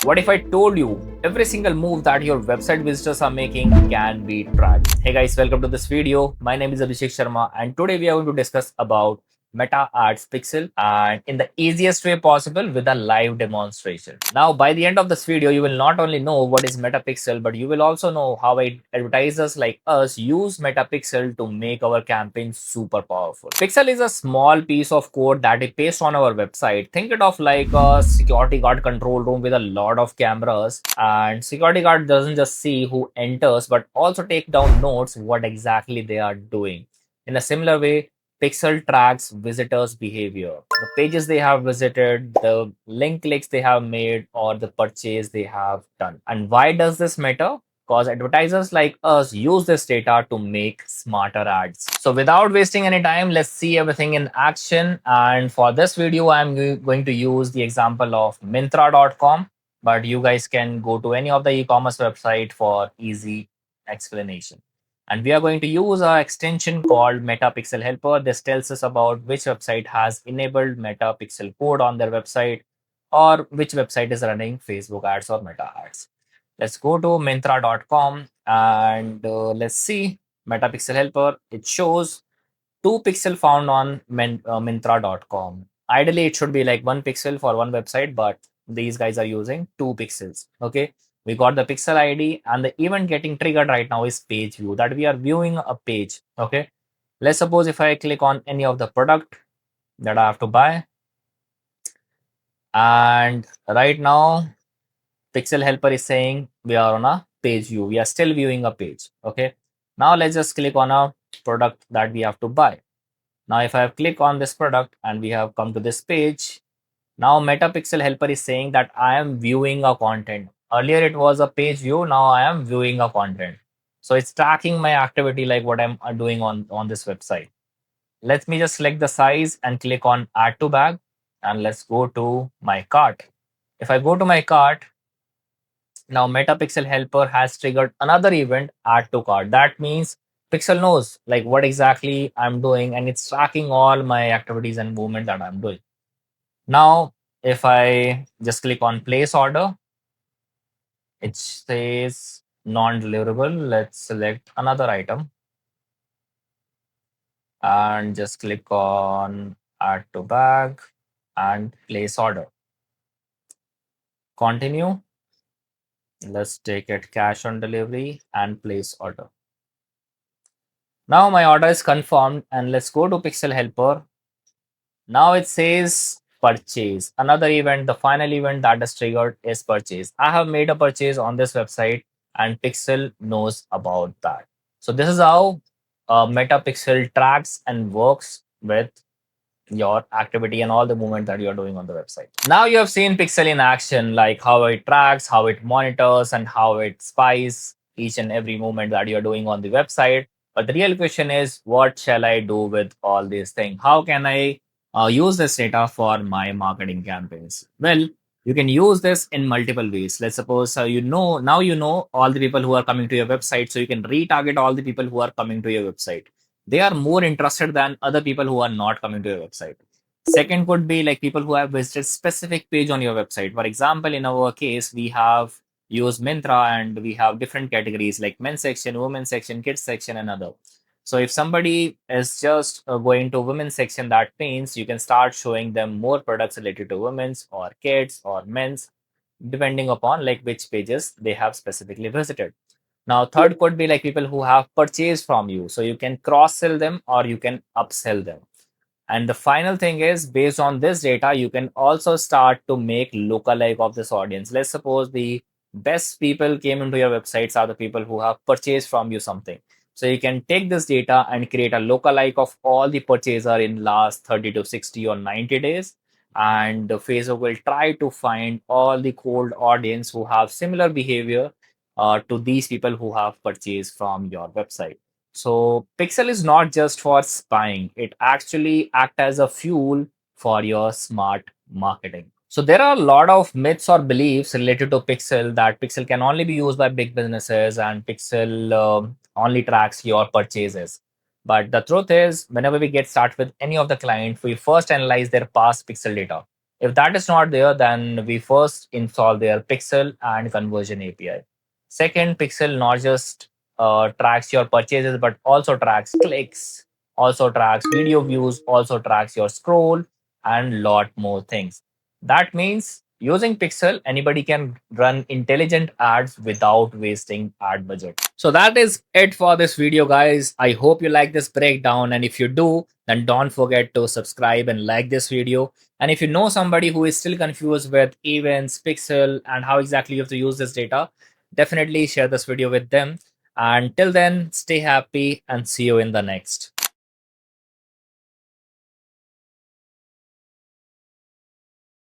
What if I told you every single move that your website visitors are making can be tracked? Hey guys, welcome to this video. My name is Abhishek Sharma and today we are going to discuss about Meta Ads Pixel and in the easiest way possible with a live demonstration. Now, by the end of this video, you will not only know what is Meta Pixel, but you will also know how advertisers like us use Meta Pixel to make our campaigns super powerful. Pixel is a small piece of code that we paste on our website. Think it of like a security guard control room with a lot of cameras, and security guard doesn't just see who enters, but also take down notes what exactly they are doing. In a similar way, Pixel tracks visitors' behavior, the pages they have visited, the link clicks they have made, or the purchase they have done. And why does this matter? Because advertisers like us use this data to make smarter ads. So without wasting any time, let's see everything in action. And for this video, I'm going to use the example of Myntra.com, but you guys can go to any of the e-commerce website for easy explanation. And we are going to use an extension called MetaPixel Helper. This tells us about which website has enabled MetaPixel code on their website or which website is running Facebook ads or Meta ads. Let's go to Myntra.com and let's see MetaPixel Helper. It shows 2 pixel found on Myntra.com. Ideally, it should be like 1 pixel for one website, but these guys are using 2 pixels. Okay, we got the pixel ID and the event getting triggered right now is page view, that we are viewing a page. Okay, let's suppose if I click on any of the product that I have to buy, and right now Pixel Helper is saying we are on a page view. We are still viewing a page. Okay. Now let's just click on a product that we have to buy. Now, if I click on this product and we have come to this page, now MetaPixel Helper is saying that I am viewing a content. Earlier it was a page view. Now I am viewing a content. So it's tracking my activity like what I'm doing on this website. Let me just select the size and click on add to bag. And let's go to my cart. If I go to my cart, now MetaPixel Helper has triggered another event, add to cart. That means Pixel knows like what exactly I'm doing and it's tracking all my activities and movement that I'm doing. Now, if I just click on place order, it says non-deliverable. Let's select another item and just click on add to bag and place order. Continue. Let's take it cash on delivery and place order. Now my order is confirmed and let's go to Pixel Helper. Now it says purchase. Another event, the final event that is triggered is purchase. I have made a purchase on this website and Pixel knows about that. So this is how MetaPixel tracks and works with your activity and all the movement that you're doing on the website. Now you have seen Pixel in action, like how it tracks, how it monitors, and how it spies each and every movement that you're doing on the website. But the real question is, what shall I do with all these things? How can I use this data for my marketing campaigns? Well, you can use this in multiple ways. Let's suppose now you know all the people who are coming to your website, so you can retarget all the people who are coming to your website. They are more interested than other people who are not coming to your website. Second could be like people who have visited specific page on your website. For example, in our case, we have used Myntra and we have different categories like men's section, women's section, kids section, and other. So if somebody is just going to women's section, that means you can start showing them more products related to women's or kids or men's, depending upon like which pages they have specifically visited. Now, third could be like people who have purchased from you. So you can cross sell them or you can upsell them. And the final thing is, based on this data, you can also start to make lookalike of this audience. Let's suppose the best people came into your websites are the people who have purchased from you something. So you can take this data and create a lookalike of all the purchaser in last 30 to 60 or 90 days. And Facebook will try to find all the cold audience who have similar behavior to these people who have purchased from your website. So Pixel is not just for spying, it actually acts as a fuel for your smart marketing. So there are a lot of myths or beliefs related to Pixel, that Pixel can only be used by big businesses and Pixel only tracks your purchases. But the truth is, whenever we get started with any of the client, we first analyze their past Pixel data. If that is not there, then we first install their Pixel and conversion API. Second, Pixel not just tracks your purchases, but also tracks clicks, also tracks video views, also tracks your scroll, and lot more things. That means using Pixel, anybody can run intelligent ads without wasting ad budget. So that is it for this video, guys. I hope you like this breakdown. And if you do, then don't forget to subscribe and like this video. And if you know somebody who is still confused with events, Pixel, and how exactly you have to use this data, definitely share this video with them. And till then, stay happy and see you in the next.